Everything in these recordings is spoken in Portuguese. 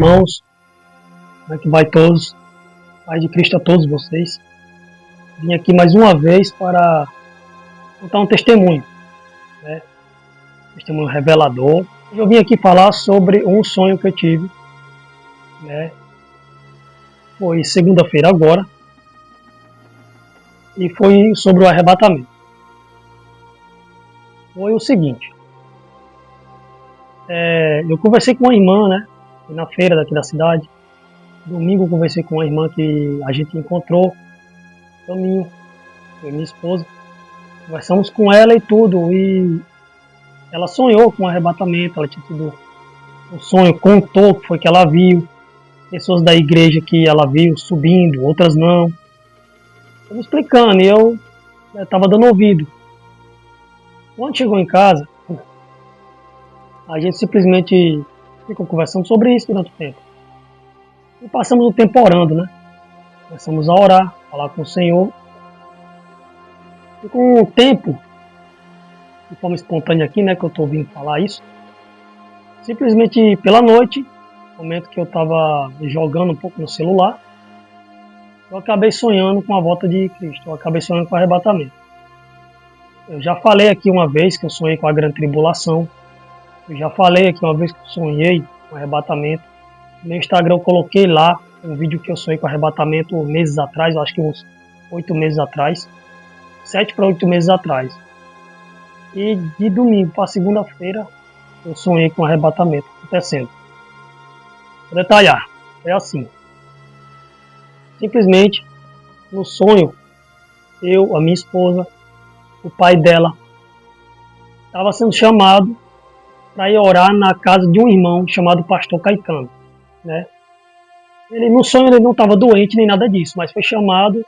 irmãos, como é que vai todos? Paz de Cristo a todos vocês. Vim aqui mais uma vez para contar um testemunho, né? Testemunho revelador. Eu vim aqui falar sobre um sonho que eu tive, né? Foi segunda-feira agora, e foi sobre o arrebatamento. Foi o seguinte, eu conversei com uma irmã, né? Na feira daqui da cidade. Domingo eu conversei com uma irmã que a gente encontrou no caminho, eu e minha esposa. Conversamos com ela e tudo, e ela sonhou com o arrebatamento, ela tinha tido um sonho, contou o que foi que ela viu, pessoas da igreja que ela viu subindo, outras não. Eu me explicando, e eu estava dando ouvido. Quando chegou em casa, a gente simplesmente ficou conversando sobre isso durante o tempo. E passamos o tempo orando, né? Começamos a orar, falar com o Senhor. E com o tempo, de forma espontânea aqui, né, que eu estou ouvindo falar isso, simplesmente pela noite, no momento que eu estava jogando um pouco no celular, eu acabei sonhando com a volta de Cristo, eu acabei sonhando com o arrebatamento. Eu já falei aqui uma vez que eu sonhei com a grande tribulação, eu já falei aqui uma vez que eu sonhei com o arrebatamento. No meu Instagram eu coloquei lá um vídeo que eu sonhei com o arrebatamento meses atrás, eu acho que uns 8 meses atrás, 7 para 8 meses atrás. E de domingo para segunda-feira eu sonhei com o arrebatamento acontecendo. Vou detalhar, é assim. Simplesmente, no sonho, eu, a minha esposa, o pai dela, estava sendo chamado para ir orar na casa de um irmão chamado Pastor Caetano, né? Ele, no sonho ele não estava doente nem nada disso, mas foi chamado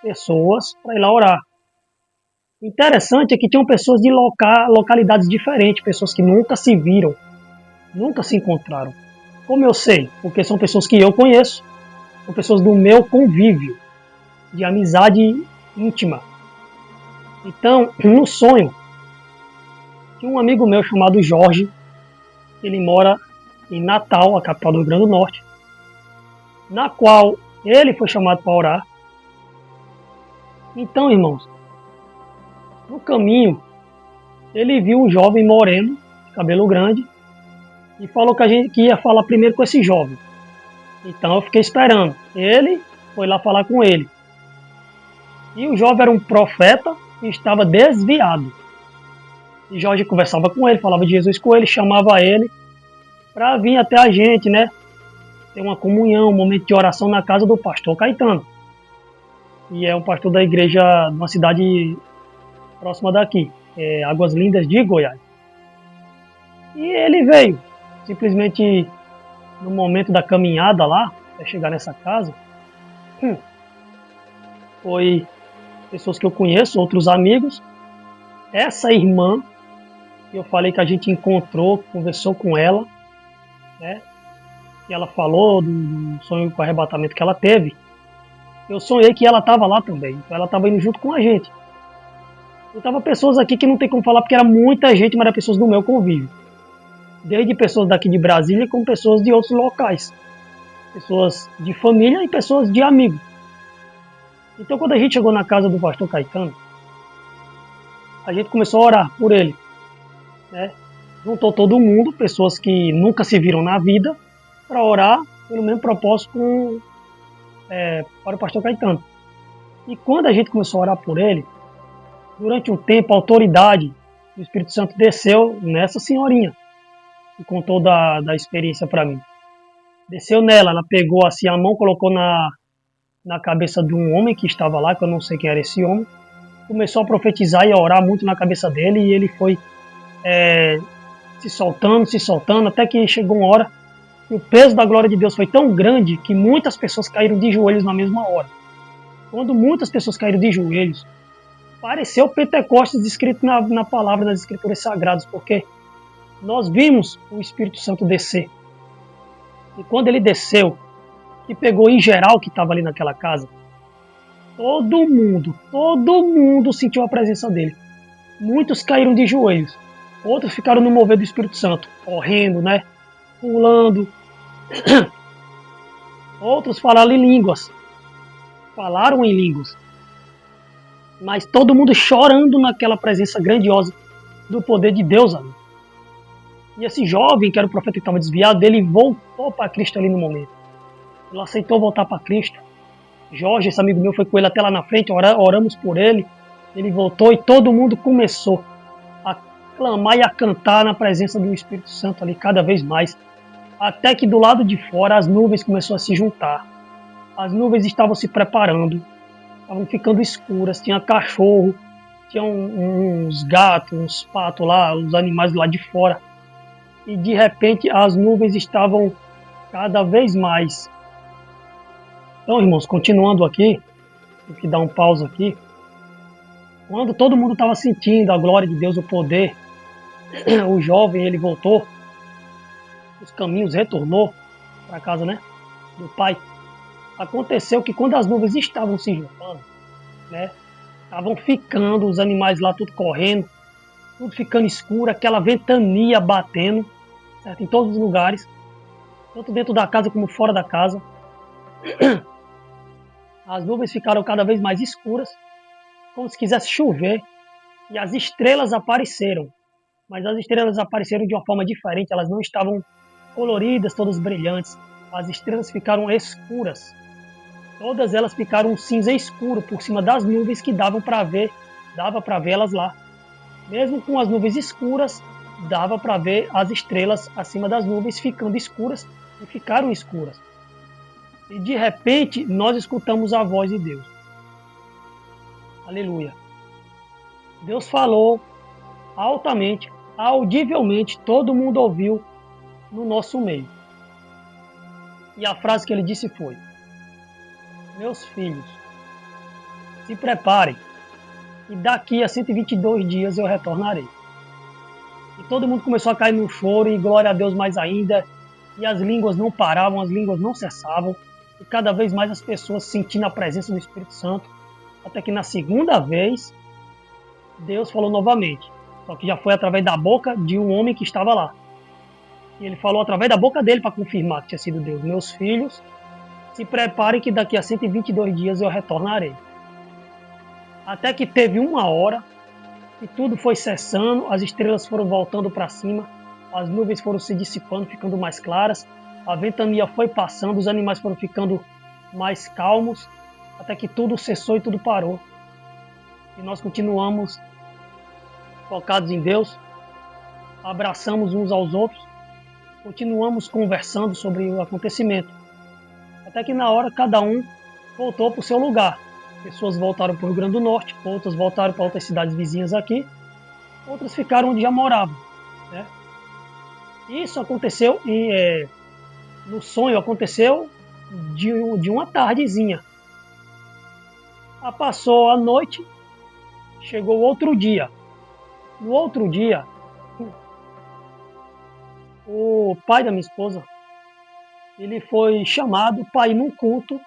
pessoas para ir lá orar. O interessante é que tinham pessoas de localidades diferentes, pessoas que nunca se viram, nunca se encontraram. Como eu sei? Porque são pessoas que eu conheço, são pessoas do meu convívio, de amizade íntima. Então, no sonho, tinha um amigo meu chamado Jorge, ele mora em Natal, a capital do Rio Grande do Norte, na qual ele foi chamado para orar. Então, irmãos, no caminho, ele viu um jovem moreno, de cabelo grande, e falou que ia falar primeiro com esse jovem. Então eu fiquei esperando. Ele foi lá falar com ele. E o jovem era um profeta e estava desviado. E Jorge conversava com ele, falava de Jesus com ele, chamava ele para vir até a gente, né? Ter uma comunhão, um momento de oração na casa do pastor Caetano. E é um pastor da igreja de uma cidade próxima daqui, Águas Lindas de Goiás. E ele veio, simplesmente no momento da caminhada lá, até chegar nessa casa, foi pessoas que eu conheço, outros amigos. Essa irmã, que eu falei que a gente encontrou, conversou com ela, né? E ela falou do sonho com o arrebatamento que ela teve. Eu sonhei que ela estava lá também, então ela estava indo junto com a gente. Eu tava pessoas aqui que não tem como falar porque era muita gente, mas eram pessoas do meu convívio. Desde pessoas daqui de Brasília como pessoas de outros locais. Pessoas de família e pessoas de amigos. Então quando a gente chegou na casa do pastor Caetano, a gente começou a orar por ele, né? Juntou todo mundo, pessoas que nunca se viram na vida, para orar pelo mesmo propósito para o pastor Caetano. E quando a gente começou a orar por ele, durante um tempo a autoridade do Espírito Santo desceu nessa senhorinha e contou da experiência para mim. Desceu nela, ela pegou assim a mão, colocou na cabeça de um homem que estava lá, que eu não sei quem era esse homem, começou a profetizar e a orar muito na cabeça dele, e ele foi se soltando, até que chegou uma hora que o peso da glória de Deus foi tão grande que muitas pessoas caíram de joelhos na mesma hora. Quando muitas pessoas caíram de joelhos, pareceu Pentecostes escrito na palavra das Escrituras Sagradas, porque nós vimos o Espírito Santo descer. E quando ele desceu, que pegou em geral que estava ali naquela casa, todo mundo sentiu a presença dele. Muitos caíram de joelhos, outros ficaram no mover do Espírito Santo, correndo, né, pulando, Outros falaram em línguas, mas todo mundo chorando naquela presença grandiosa do poder de Deus ali. E esse jovem, que era o profeta que estava desviado, ele voltou para Cristo ali no momento. Ele aceitou voltar para Cristo. Jorge, esse amigo meu, foi com ele até lá na frente, oramos por ele. Ele voltou e todo mundo começou a clamar e a cantar na presença do Espírito Santo ali cada vez mais. Até que do lado de fora as nuvens começaram a se juntar. As nuvens estavam se preparando, estavam ficando escuras, tinha cachorro, tinha uns gatos, uns patos lá, os animais lá de fora. E de repente as nuvens estavam cada vez mais. Então, irmãos, continuando aqui, tem que dar um pausa aqui. Quando todo mundo estava sentindo a glória de Deus, o poder, o jovem, ele voltou, os caminhos, retornou para casa, né, do pai. Aconteceu que quando as nuvens estavam se juntando, né, estavam ficando os animais lá tudo correndo, tudo ficando escuro, aquela ventania batendo, certo? Em todos os lugares, tanto dentro da casa como fora da casa. As nuvens ficaram cada vez mais escuras, como se quisesse chover, e as estrelas apareceram. Mas as estrelas apareceram de uma forma diferente, elas não estavam coloridas, todas brilhantes. As estrelas ficaram escuras. Todas elas ficaram um cinza escuro por cima das nuvens que dava para vê-las lá. Mesmo com as nuvens escuras, dava para ver as estrelas acima das nuvens ficando escuras e ficaram escuras. E de repente nós escutamos a voz de Deus. Aleluia. Deus falou altamente, audivelmente, todo mundo ouviu no nosso meio. E a frase que ele disse foi: meus filhos, se preparem, e daqui a 122 dias eu retornarei. E todo mundo começou a cair no choro, e glória a Deus mais ainda, e as línguas não paravam, as línguas não cessavam, e cada vez mais as pessoas sentindo a presença do Espírito Santo, até que na segunda vez, Deus falou novamente, só que já foi através da boca de um homem que estava lá. E ele falou através da boca dele para confirmar que tinha sido Deus: meus filhos, se preparem que daqui a 122 dias eu retornarei. Até que teve uma hora e tudo foi cessando, as estrelas foram voltando para cima, as nuvens foram se dissipando, ficando mais claras, a ventania foi passando, os animais foram ficando mais calmos, até que tudo cessou e tudo parou. E nós continuamos focados em Deus, abraçamos uns aos outros, continuamos conversando sobre o acontecimento. Até que na hora cada um voltou para o seu lugar. Pessoas voltaram para o Rio Grande do Norte, outras voltaram para outras cidades vizinhas aqui, outras ficaram onde já moravam, né? Isso aconteceu no sonho, aconteceu de uma tardezinha. Passou a noite, chegou outro dia. No outro dia, o pai da minha esposa, ele foi chamado para ir num culto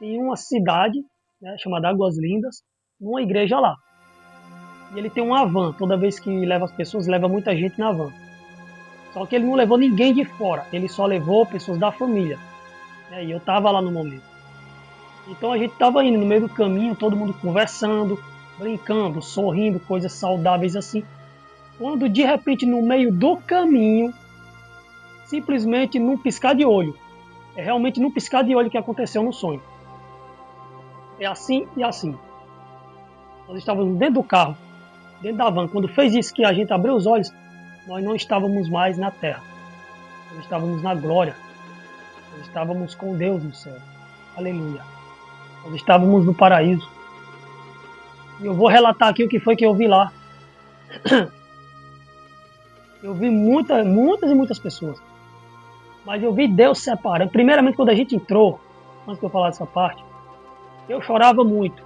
em uma cidade, né, chamada Águas Lindas, numa igreja lá. E ele tem uma van, toda vez que leva as pessoas, leva muita gente na van. Só que ele não levou ninguém de fora, ele só levou pessoas da família. Né, e eu estava lá no momento. Então a gente estava indo no meio do caminho, todo mundo conversando, brincando, sorrindo, coisas saudáveis assim. Quando de repente no meio do caminho, simplesmente num piscar de olho, é realmente num piscar de olho que aconteceu no sonho. É assim e assim. Nós estávamos dentro do carro, dentro da van. Quando fez isso que a gente abriu os olhos, nós não estávamos mais na terra. Nós estávamos na glória. Nós estávamos com Deus no céu. Aleluia. Nós estávamos no paraíso. E eu vou relatar aqui o que foi que eu vi lá. Eu vi muitas e muitas pessoas. Mas eu vi Deus separando. Primeiramente, quando a gente entrou, antes de eu falar dessa parte, eu chorava muito.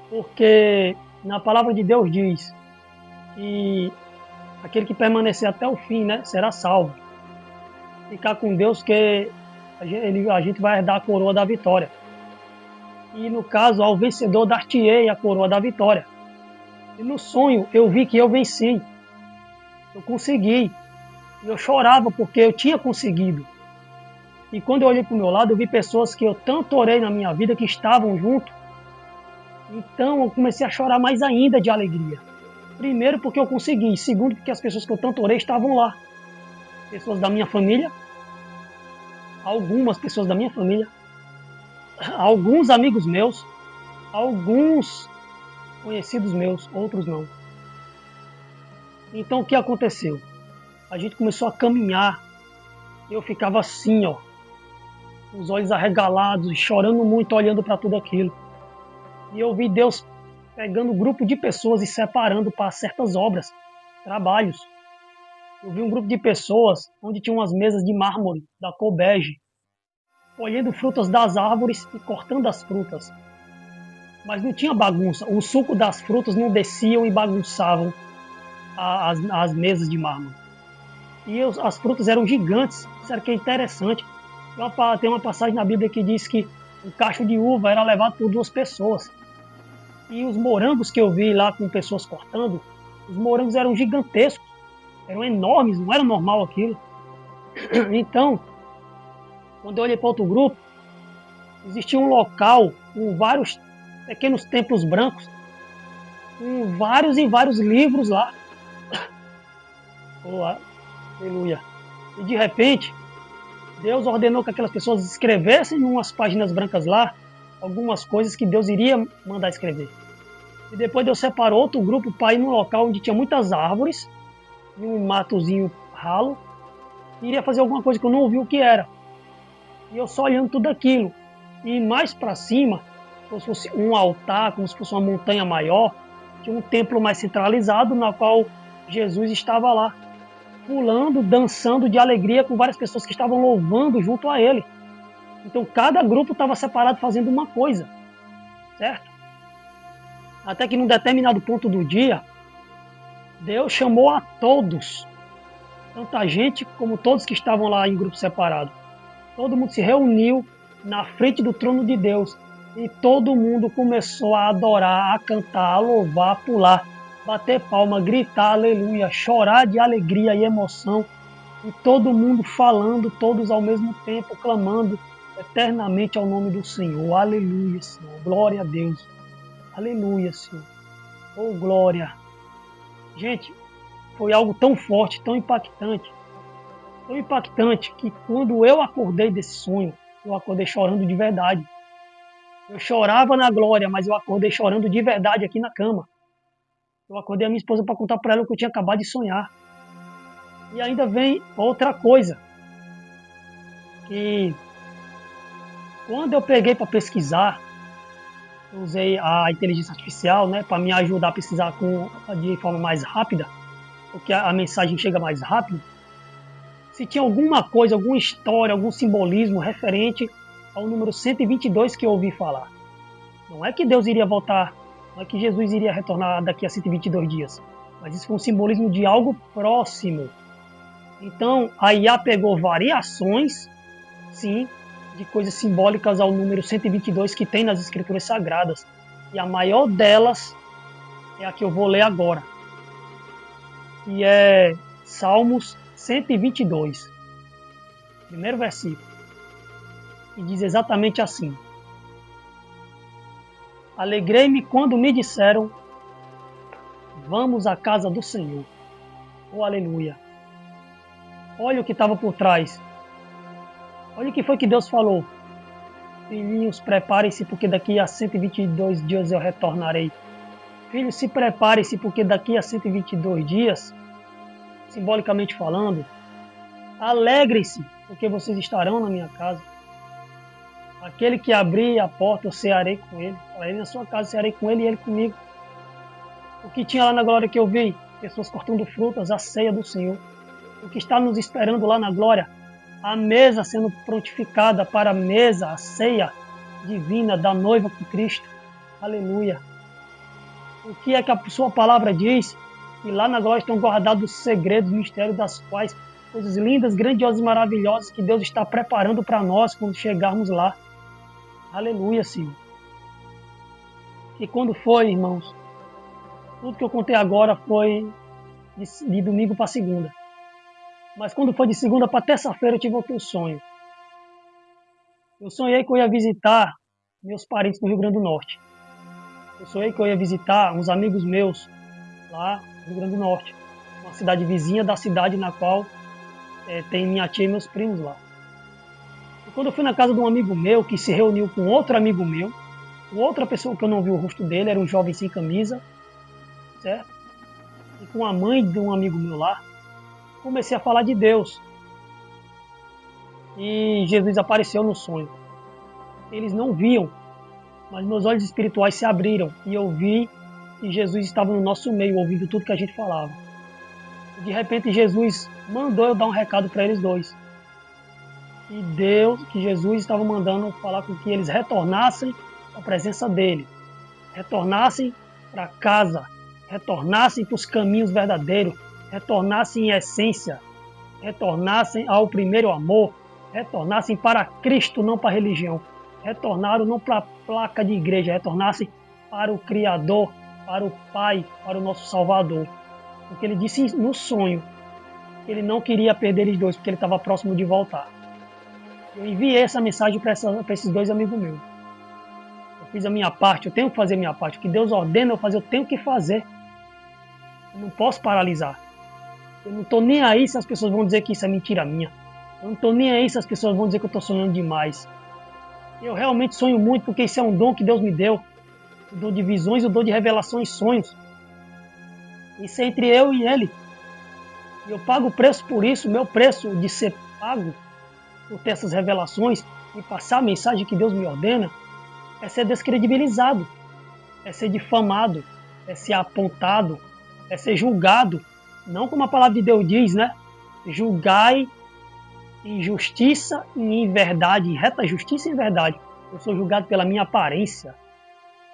Porque na palavra de Deus diz que aquele que permanecer até o fim, né, será salvo. Ficar com Deus, que a gente vai herdar a coroa da vitória. E no caso, ao vencedor dar-te-ei a coroa da vitória. E no sonho eu vi que eu venci. Eu consegui. E eu chorava porque eu tinha conseguido. E quando eu olhei para o meu lado, eu vi pessoas que eu tanto orei na minha vida que estavam junto. Então eu comecei a chorar mais ainda de alegria. Primeiro porque eu consegui, segundo porque as pessoas que eu tanto orei estavam lá. Pessoas da minha família, algumas pessoas da minha família, alguns amigos meus, alguns conhecidos meus, outros não. Então o que aconteceu? A gente começou a caminhar. Eu ficava assim, ó, com os olhos arregalados, chorando muito, olhando para tudo aquilo. E eu vi Deus pegando um grupo de pessoas e separando para certas obras, trabalhos. Eu vi um grupo de pessoas onde tinha umas mesas de mármore da cor bege, colhendo frutas das árvores e cortando as frutas. Mas não tinha bagunça. O suco das frutas não desciam e bagunçavam as mesas de mármore. E as frutas eram gigantes. Isso era que é interessante. Tem uma passagem na Bíblia que diz que um cacho de uva era levado por 2 pessoas. E os morangos que eu vi lá com pessoas cortando, os morangos eram gigantescos, eram enormes, não era normal aquilo. Então, quando eu olhei para outro grupo, existia um local com vários pequenos templos brancos, com vários e vários livros lá. Oh, aleluia. E de repente, Deus ordenou que aquelas pessoas escrevessem em umas páginas brancas lá algumas coisas que Deus iria mandar escrever. E depois Deus separou outro grupo para ir num local onde tinha muitas árvores, e um matozinho ralo, e iria fazer alguma coisa que eu não ouvi o que era. E eu só olhando tudo aquilo. E mais para cima, como se fosse um altar, como se fosse uma montanha maior, tinha um templo mais centralizado, na qual Jesus estava lá, pulando, dançando de alegria com várias pessoas que estavam louvando junto a ele. Então cada grupo estava separado fazendo uma coisa, certo? Até que num determinado ponto do dia, Deus chamou a todos, tanto a gente como todos que estavam lá em grupo separado. Todo mundo se reuniu na frente do trono de Deus e todo mundo começou a adorar, a cantar, a louvar, a pular, bater palma, gritar aleluia, chorar de alegria e emoção, e todo mundo falando, todos ao mesmo tempo, clamando eternamente ao nome do Senhor. Aleluia, Senhor. Glória a Deus. Aleluia, Senhor. Oh, glória. Gente, foi algo tão forte, tão impactante, que quando eu acordei desse sonho, eu acordei chorando de verdade. Eu chorava na glória, mas eu acordei chorando de verdade aqui na cama. Eu acordei a minha esposa para contar para ela o que eu tinha acabado de sonhar. E ainda vem outra coisa, que quando eu peguei para pesquisar, eu usei a inteligência artificial, né, para me ajudar a pesquisar de forma mais rápida, porque a mensagem chega mais rápido. Se tinha alguma coisa, alguma história, algum simbolismo referente ao número 122 que eu ouvi falar. Não é que Deus iria voltar, não é que Jesus iria retornar daqui a 122 dias, mas isso foi um simbolismo de algo próximo. Então, a IA pegou variações, sim, de coisas simbólicas ao número 122 que tem nas Escrituras Sagradas. E a maior delas é a que eu vou ler agora, que é Salmos 122, primeiro versículo, e diz exatamente assim: Alegrei-me quando me disseram, vamos à casa do Senhor. Oh, aleluia. Olha o que estava por trás. Olha o que foi que Deus falou. Filhinhos, preparem-se, porque daqui a 122 dias eu retornarei. Filhos, se preparem-se, porque daqui a 122 dias, simbolicamente falando, alegrem-se, porque vocês estarão na minha casa. Aquele que abrir a porta, eu cearei com ele. Ele na sua casa, cearei com ele e ele comigo. O que tinha lá na glória que eu vi? Pessoas cortando frutas, a ceia do Senhor. O que está nos esperando lá na glória? A mesa sendo prontificada para a mesa, a ceia divina da noiva com Cristo. Aleluia. O que é que a sua palavra diz? E lá na glória estão guardados os segredos, mistérios das quais, coisas lindas, grandiosas e maravilhosas que Deus está preparando para nós quando chegarmos lá. Aleluia, Senhor. E quando foi, irmãos? Tudo que eu contei agora foi de domingo para segunda. Mas quando foi de segunda para terça-feira eu tive outro sonho. Eu sonhei que eu ia visitar meus parentes no Rio Grande do Norte. Eu sonhei que eu ia visitar uns amigos meus lá no Rio Grande do Norte, uma cidade vizinha da cidade na qual tem minha tia e meus primos lá. E quando eu fui na casa de um amigo meu, que se reuniu com outro amigo meu, outra pessoa que eu não vi o rosto dele, era um jovem sem camisa, certo? E com a mãe de um amigo meu lá, comecei a falar de Deus. E Jesus apareceu no sonho. Eles não viam, mas meus olhos espirituais se abriram e eu vi que Jesus estava no nosso meio, ouvindo tudo que a gente falava. E de repente Jesus mandou eu dar um recado para eles dois. E Deus, que Jesus estava mandando falar com que eles retornassem à presença dele, retornassem para casa, retornassem para os caminhos verdadeiros, retornassem em essência, retornassem ao primeiro amor, retornassem para Cristo, não para a religião, retornaram não para a placa de igreja, retornassem para o Criador, para o Pai, para o nosso Salvador. Porque ele disse no sonho que ele não queria perder eles dois, porque ele estava próximo de voltar. Eu enviei essa mensagem para esses dois amigos meus. Eu fiz a minha parte, eu tenho que fazer a minha parte. O que Deus ordena eu fazer, eu tenho que fazer. Eu não posso paralisar. Eu não estou nem aí se as pessoas vão dizer que isso é mentira minha. Eu não estou nem aí se as pessoas vão dizer que eu estou sonhando demais. Eu realmente sonho muito porque isso é um dom que Deus me deu. O dom de visões, o dom de revelações e sonhos. Isso é entre eu e Ele. E eu pago o preço por isso, o meu preço de ser pago por ter essas revelações e passar a mensagem que Deus me ordena é ser descredibilizado, é ser difamado, é ser apontado, é ser julgado. Não como a palavra de Deus diz, né? Julgai em justiça e em verdade, em reta justiça e em verdade. Eu sou julgado pela minha aparência,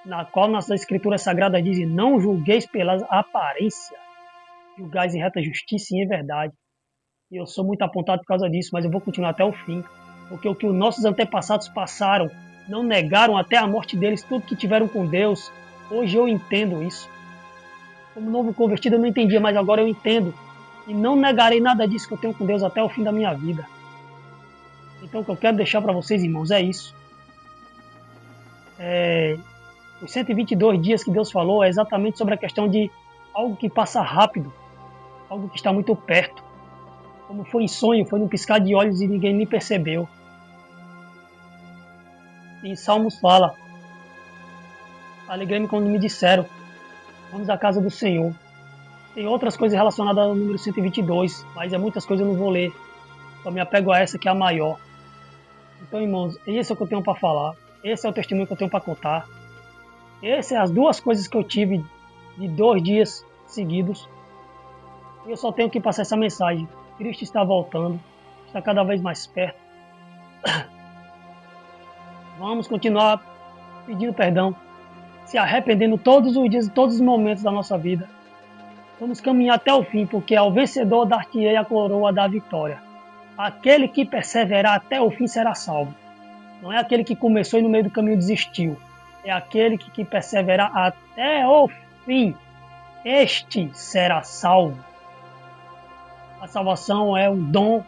na qual nossas escrituras sagradas dizem, não julgueis pela aparência, julgais em reta justiça e em verdade. E eu sou muito apontado por causa disso, mas eu vou continuar até o fim. Porque o que os nossos antepassados passaram, não negaram até a morte deles tudo que tiveram com Deus. Hoje eu entendo isso. Como novo convertido eu não entendia, mas agora eu entendo. E não negarei nada disso que eu tenho com Deus até o fim da minha vida. Então o que eu quero deixar para vocês, irmãos, é isso. Os 122 dias que Deus falou é exatamente sobre a questão de algo que passa rápido, algo que está muito perto. Como foi em sonho, foi num piscar de olhos e ninguém nem percebeu. E Salmos fala, alegrei-me quando me disseram, vamos à casa do Senhor. Tem outras coisas relacionadas ao número 122, mas muitas coisas eu não vou ler. Só me apego a essa que é a maior. Então, irmãos, esse é o que eu tenho para falar. Esse é o testemunho que eu tenho para contar. Essas são as duas coisas que eu tive de 2 dias seguidos. E eu só tenho que passar essa mensagem. Cristo está voltando, está cada vez mais perto. Vamos continuar pedindo perdão, se arrependendo todos os dias, todos os momentos da nossa vida. Vamos caminhar até o fim, porque ao vencedor dar-te-ei a coroa da vitória. Aquele que perseverar até o fim será salvo. Não é aquele que começou e no meio do caminho desistiu. É aquele que perseverar até o fim. Este será salvo. A salvação é um dom,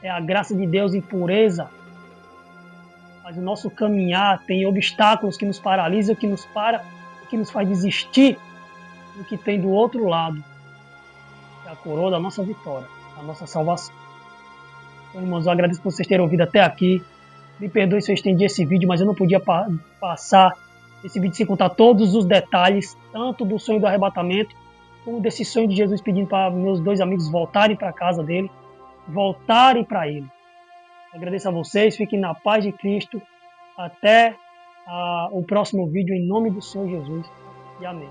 é a graça de Deus em pureza. Mas o nosso caminhar tem obstáculos que nos paralisam, que nos que nos faz desistir do que tem do outro lado. É a coroa da nossa vitória, a nossa salvação. Então, irmãos, eu agradeço por vocês terem ouvido até aqui. Me perdoe se eu estendi esse vídeo, mas eu não podia passar esse vídeo sem contar todos os detalhes, tanto do sonho do arrebatamento, como desse sonho de Jesus pedindo para meus 2 amigos voltarem para a casa dele, voltarem para ele. Agradeço a vocês, fiquem na paz de Cristo. Até o próximo vídeo, em nome do Senhor Jesus. E amém.